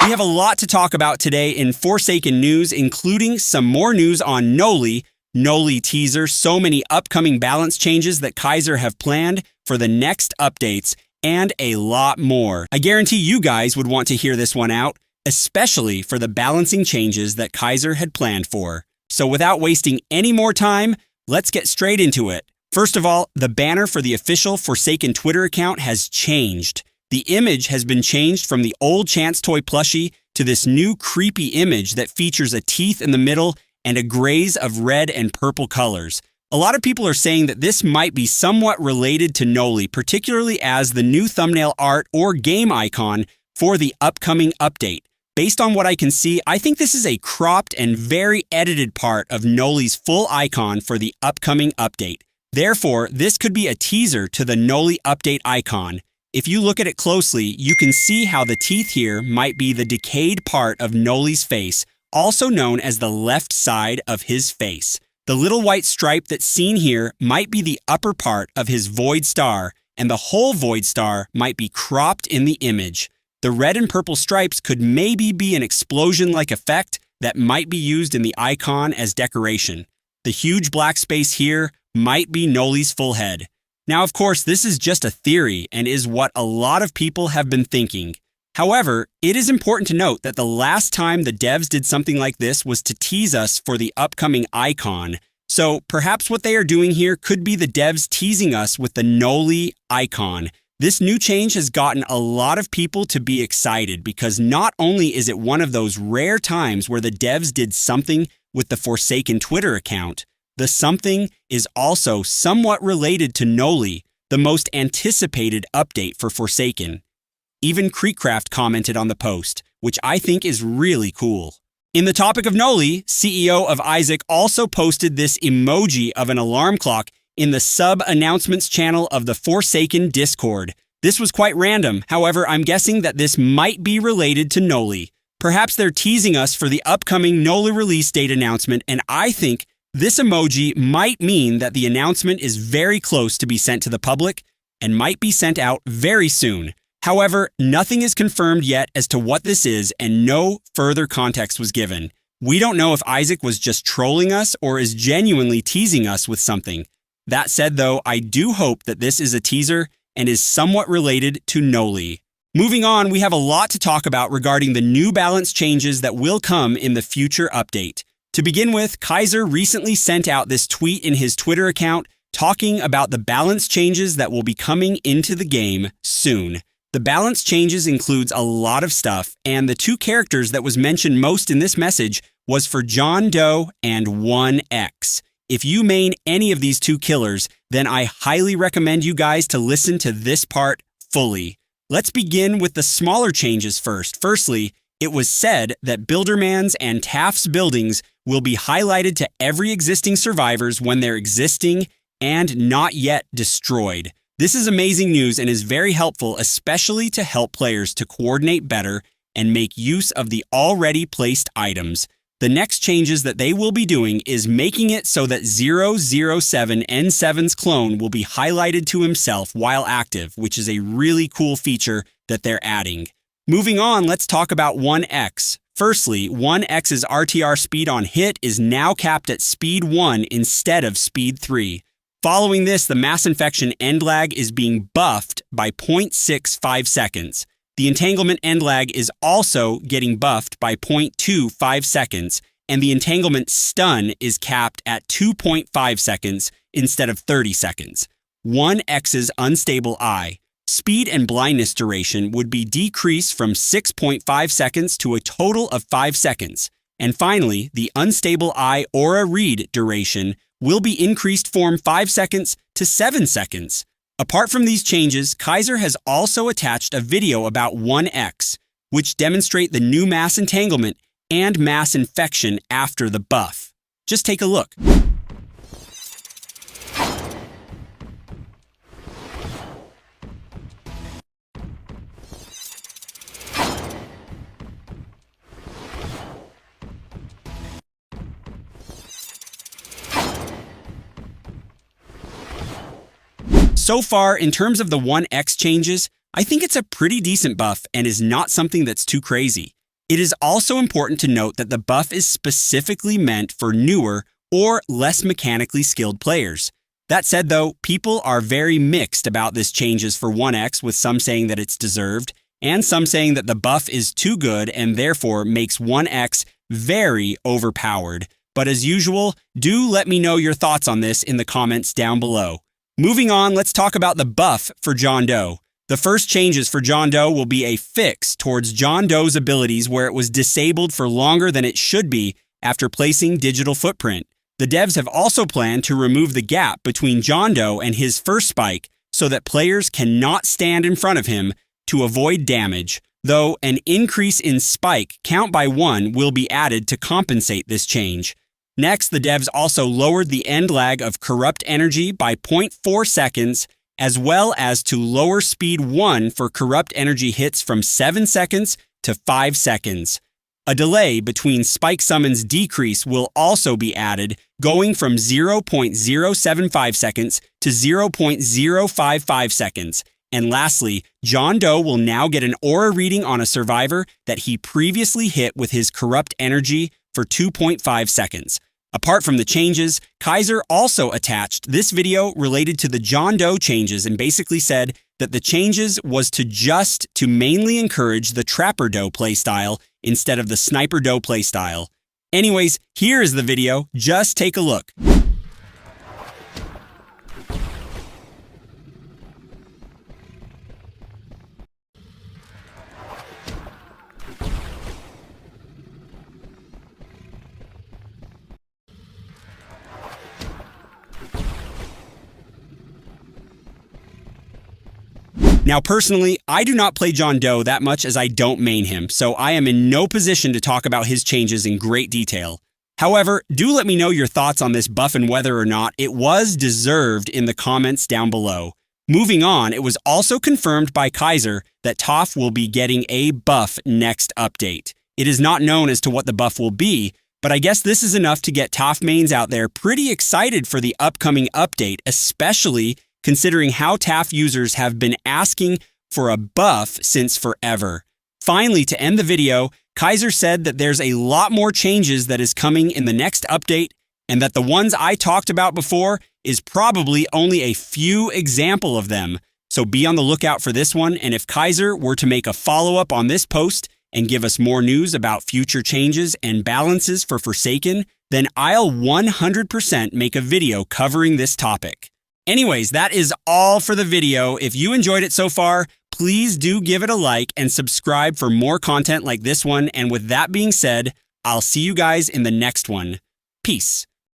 We have a lot to talk about today in Forsaken news, including some more news on Noli teaser, so many upcoming balance changes that Kaiser have planned for the next updates, and a lot more. I guarantee you guys would want to hear this one out, especially for the balancing changes that Kaiser had planned for. So without wasting any more time, let's get straight into it. First of all, the banner for the official Forsaken Twitter account has changed. The image has been changed from the old Chance Toy plushie to this new creepy image that features a teeth in the middle and a graze of red and purple colors. A lot of people are saying that this might be somewhat related to Noli, particularly as the new thumbnail art or game icon for the upcoming update. Based on what I can see, I think this is a cropped and very edited part of Noli's full icon for the upcoming update. Therefore, this could be a teaser to the Noli update icon. If you look at it closely, you can see how the teeth here might be the decayed part of Noli's face, also known as the left side of his face. The little white stripe that's seen here might be the upper part of his void star, and the whole void star might be cropped in the image. The red and purple stripes could maybe be an explosion-like effect that might be used in the icon as decoration. The huge black space here might be Noli's full head. Now, of course, this is just a theory and is what a lot of people have been thinking. However, it is important to note that the last time the devs did something like this was to tease us for the upcoming icon. So perhaps what they are doing here could be the devs teasing us with the Noli icon. This new change has gotten a lot of people to be excited because not only is it one of those rare times where the devs did something with the Forsaken Twitter account, the something is also somewhat related to Noli, the most anticipated update for Forsaken. Even Creekcraft commented on the post, which I think is really cool. In the topic of Noli, CEO of Isaac also posted this emoji of an alarm clock in the sub-announcements channel of the Forsaken Discord. This was quite random, however, I'm guessing that this might be related to Noli. Perhaps they're teasing us for the upcoming Noli release date announcement, and I think this emoji might mean that the announcement is very close to be sent to the public and might be sent out very soon. However, nothing is confirmed yet as to what this is and no further context was given. We don't know if Isaac was just trolling us or is genuinely teasing us with something. That said though, I do hope that this is a teaser and is somewhat related to Noli. Moving on, we have a lot to talk about regarding the new balance changes that will come in the future update. To begin with, Kaiser recently sent out this tweet in his Twitter account talking about the balance changes that will be coming into the game soon. The balance changes includes a lot of stuff, and the two characters that was mentioned most in this message was for John Doe and 1X. If you main any of these two killers, then I highly recommend you guys to listen to this part fully. Let's begin with the smaller changes first. Firstly, it was said that Builderman's and Taft's buildings will be highlighted to every existing survivors when they're existing and not yet destroyed. This is amazing news and is very helpful, especially to help players to coordinate better and make use of the already placed items. The next changes that they will be doing is making it so that 007N7's clone will be highlighted to himself while active, which is a really cool feature that they're adding. Moving on, let's talk about 1X. Firstly, 1X's RTR speed on hit is now capped at speed 1 instead of speed 3. Following this, the mass infection end lag is being buffed by 0.65 seconds. The entanglement end lag is also getting buffed by 0.25 seconds, and the entanglement stun is capped at 2.5 seconds instead of 30 seconds. 1X's unstable eye. Speed and blindness duration would be decreased from 6.5 seconds to a total of 5 seconds. And finally, the unstable eye aura read duration will be increased from 5 seconds to 7 seconds. Apart from these changes, Kaiser has also attached a video about 1X, which demonstrate the new mass entanglement and mass infection after the buff. Just take a look. So far, in terms of the 1X changes, I think it's a pretty decent buff and is not something that's too crazy. It is also important to note that the buff is specifically meant for newer or less mechanically skilled players. That said though, people are very mixed about this changes for 1x, with some saying that it's deserved, and some saying that the buff is too good and therefore makes 1x very overpowered. But as usual, do let me know your thoughts on this in the comments down below. Moving on, let's talk about the buff for John Doe. The first changes for John Doe will be a fix towards John Doe's abilities where it was disabled for longer than it should be after placing digital footprint. The devs have also planned to remove the gap between John Doe and his first spike so that players cannot stand in front of him to avoid damage, though an increase in spike count by 1 will be added to compensate this change. Next, the devs also lowered the end lag of corrupt energy by 0.4 seconds, as well as to lower speed 1 for corrupt energy hits from 7 seconds to 5 seconds. A delay between spike summons decrease will also be added, going from 0.075 seconds to 0.055 seconds. And lastly, John Doe will now get an aura reading on a survivor that he previously hit with his corrupt energy for 2.5 seconds. Apart from the changes, Kaiser also attached this video related to the John Doe changes and basically said that the changes was to mainly encourage the Trapper Doe playstyle instead of the Sniper Doe playstyle. Anyways, here is the video, just take a look. Now personally, I do not play John Doe that much as I don't main him, so I am in no position to talk about his changes in great detail. However, do let me know your thoughts on this buff and whether or not it was deserved in the comments down below. Moving on, it was also confirmed by Kaiser that Toph will be getting a buff next update. It is not known as to what the buff will be, but I guess this is enough to get Toph mains out there pretty excited for the upcoming update, especially considering how TAF users have been asking for a buff since forever. Finally, to end the video, Kaiser said that there's a lot more changes that is coming in the next update, and that the ones I talked about before is probably only a few example of them. So be on the lookout for this one, and if Kaiser were to make a follow-up on this post and give us more news about future changes and balances for Forsaken, then I'll 100% make a video covering this topic. Anyways, that is all for the video. If you enjoyed it so far, please do give it a like and subscribe for more content like this one. And with that being said, I'll see you guys in the next one. Peace.